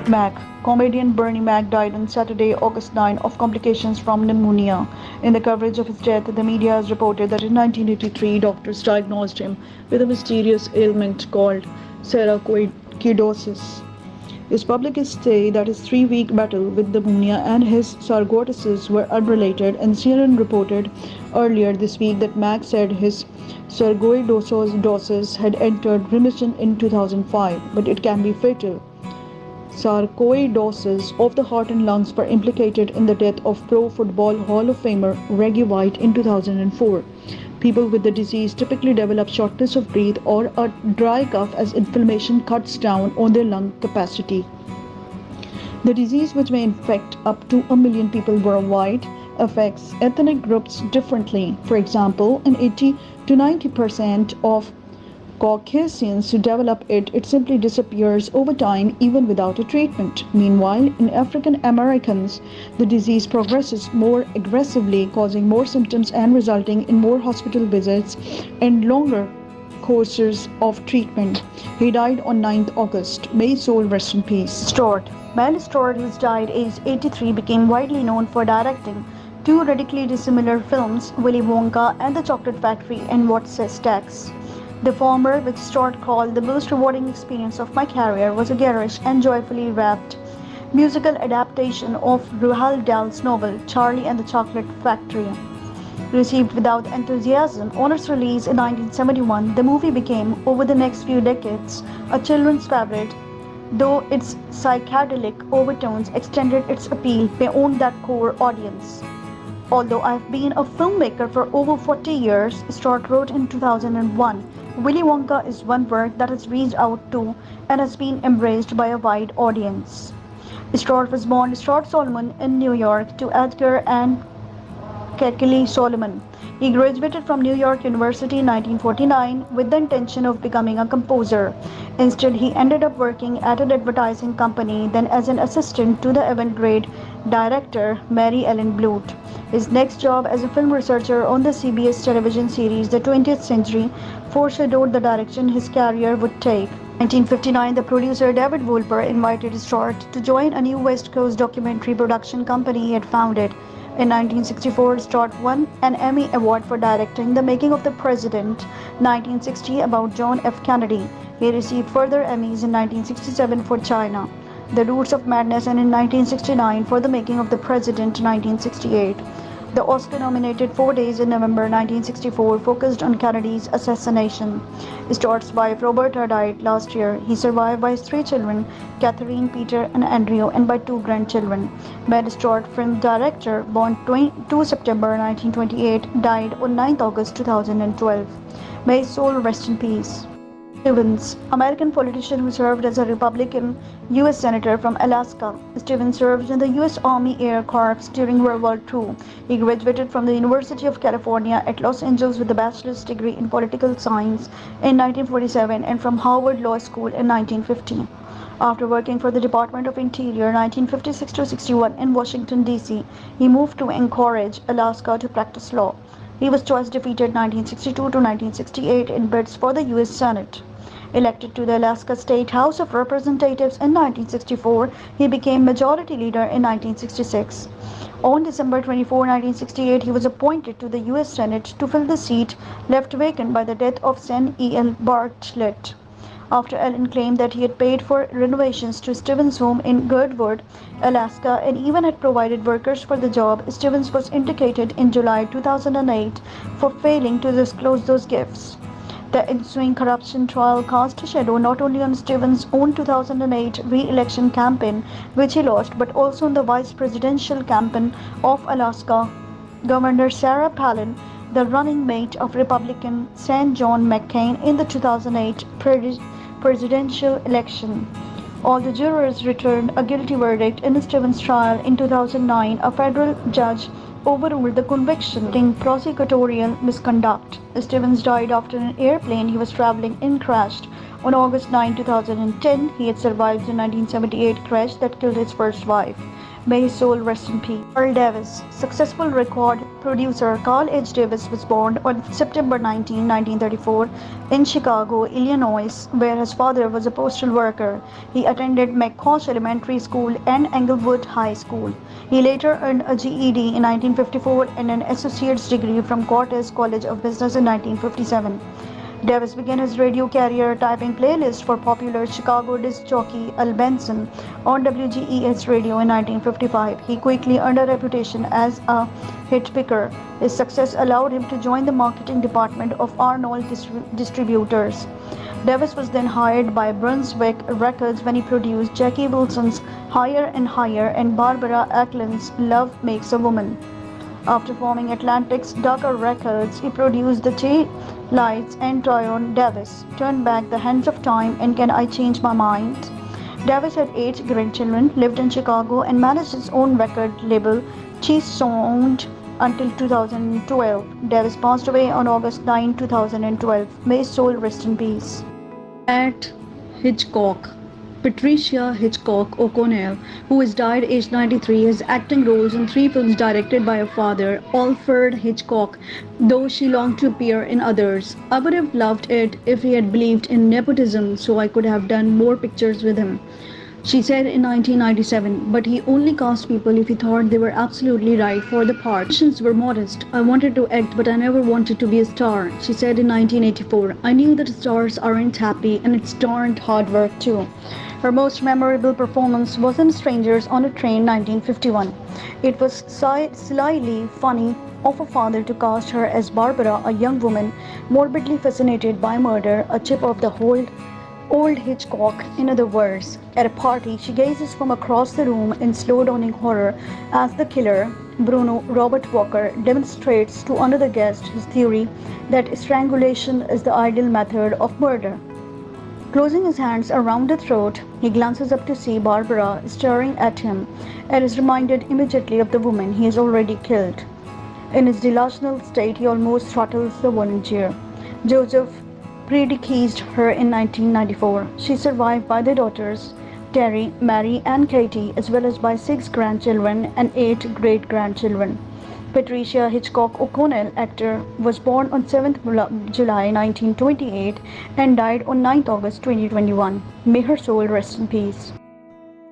Mac. Comedian Bernie Mac died on Saturday, August 9, of complications from pneumonia. In the coverage of his death, the media has reported that in 1983, doctors diagnosed him with a mysterious ailment called sarcoidosis. His publicists say that his 3-week battle with pneumonia and his sarcoidosis were unrelated, and CNN reported earlier this week that Mac said his sarcoidosis had entered remission in 2005, but it can be fatal. Sarcoidosis of the heart and lungs were implicated in the death of Pro Football Hall of Famer Reggie White in 2004. People with the disease typically develop shortness of breath or a dry cough as inflammation cuts down on their lung capacity. The disease, which may infect up to 1 million people worldwide, affects ethnic groups differently. For example, in 80 to 90% of Caucasians who develop it, it simply disappears over time even without a treatment. Meanwhile, in African Americans, the disease progresses more aggressively, causing more symptoms and resulting in more hospital visits and longer courses of treatment. He died on 9th August. May his soul rest in peace. Stuart. Mel Stuart, who died aged 83, became widely known for directing two radically dissimilar films, Willy Wonka and the Chocolate Factory and What Says Tax. The former, which Stuart called the most rewarding experience of my career, was a garish and joyfully wrapped musical adaptation of Roald Dahl's novel Charlie and the Chocolate Factory. Received without enthusiasm on its release in 1971, the movie became, over the next few decades, a children's favorite, though its psychedelic overtones extended its appeal beyond that core audience. Although I have been a filmmaker for over 40 years, Stuart wrote in 2001, Willy Wonka is one work that has reached out to and has been embraced by a wide audience. Stuart was born Stuart Solomon in New York to Edgar and Kekili Solomon. He graduated from New York University in 1949 with the intention of becoming a composer. Instead, he ended up working at an advertising company, then as an assistant to the avant-garde director Mary Ellen Bluth. His next job as a film researcher on the CBS television series The 20th Century foreshadowed the direction his career would take. In 1959, the producer David Wolper invited Stuart to join a new West Coast documentary production company he had founded. In 1964, Stuart won an Emmy Award for directing The Making of the President, 1960 about John F. Kennedy. He received further Emmys in 1967 for China, The Roots of Madness, and in 1969 for The Making of the President, 1968. The Oscar-nominated 4 Days in November 1964 focused on Kennedy's assassination. Stuart's wife Roberta died last year. He survived by his 3 children, Catherine, Peter, and Andrew, and by 2 grandchildren. Mel Stuart, film director, born 2 September 1928, died on 9th August 2012. May his soul rest in peace. Stevens, American politician who served as a Republican U.S. Senator from Alaska. Stevens served in the U.S. Army Air Corps during World War II. He graduated from the University of California at Los Angeles with a bachelor's degree in political science in 1947 and from Harvard Law School in 1950. After working for the Department of Interior 1956-61 in Washington, D.C., he moved to Anchorage, Alaska to practice law. He was twice defeated 1962 to 1968 in bids for the U.S. Senate. Elected to the Alaska State House of Representatives in 1964, he became Majority Leader in 1966. On December 24, 1968, he was appointed to the U.S. Senate to fill the seat left vacant by the death of Sen. E. L. Bartlett. After Allen claimed that he had paid for renovations to Stevens' home in Girdwood, Alaska, and even had provided workers for the job, Stevens was indicted in July 2008 for failing to disclose those gifts. The ensuing corruption trial cast a shadow not only on Stevens' own 2008 re-election campaign, which he lost, but also on the vice presidential campaign of Alaska Governor Sarah Palin, the running mate of Republican Sean John McCain in the 2008 presidential election. All the jurors returned a guilty verdict in Stevens' trial. In 2009, a federal judge overruled the conviction, citing prosecutorial misconduct. Stevens died after an airplane he was traveling in crashed. On August 9, 2010, he had survived the 1978 crash that killed his first wife. May his soul rest in peace. Carl Davis, successful record producer Carl H. Davis was born on September 19, 1934 in Chicago, Illinois, where his father was a postal worker. He attended McCosh Elementary School and Englewood High School. He later earned a GED in 1954 and an associate's degree from Cortez College of Business in 1957. Davis began his radio career typing playlists for popular Chicago disc jockey Al Benson on WGES radio in 1955. He quickly earned a reputation as a hit picker. His success allowed him to join the marketing department of Arnold Distributors. Davis was then hired by Brunswick Records when he produced Jackie Wilson's Higher and Higher and Barbara Ackland's Love Makes a Woman. After forming Atlantic's Darker Records, he produced The J Lights and Tryon Davis, Turn Back the Hands of Time and Can I Change My Mind? Davis had 8 grandchildren, lived in Chicago, and managed his own record label, Cheese Sound, until 2012. Davis passed away on August 9, 2012. May his soul rest in peace. At Hitchcock. Patricia Hitchcock O'Connell, who has died aged 93, has acting roles in 3 films directed by her father, Alfred Hitchcock, though she longed to appear in others. I would have loved it if he had believed in nepotism so I could have done more pictures with him, she said in 1997, but he only cast people if he thought they were absolutely right for the part. Auditions were modest. I wanted to act, but I never wanted to be a star, she said in 1984. I knew that stars aren't happy, and it's darned hard work too. Her most memorable performance was in Strangers on a Train 1951. It was slyly funny of a father to cast her as Barbara, a young woman morbidly fascinated by murder, a chip of the whole old Hitchcock. In other words, at a party, she gazes from across the room in slow-dawning horror as the killer, Bruno Robert Walker, demonstrates to another guest his theory that strangulation is the ideal method of murder. Closing his hands around the throat, he glances up to see Barbara staring at him and is reminded immediately of the woman he has already killed. In his delusional state, he almost throttles the volunteer. Joseph predeceased her in 1994. She is survived by their daughters, Terry, Mary, and Katie, as well as by 6 grandchildren and 8 great-grandchildren. Patricia Hitchcock O'Connell, actor, was born on 7th July 1928 and died on 9th August 2021. May her soul rest in peace.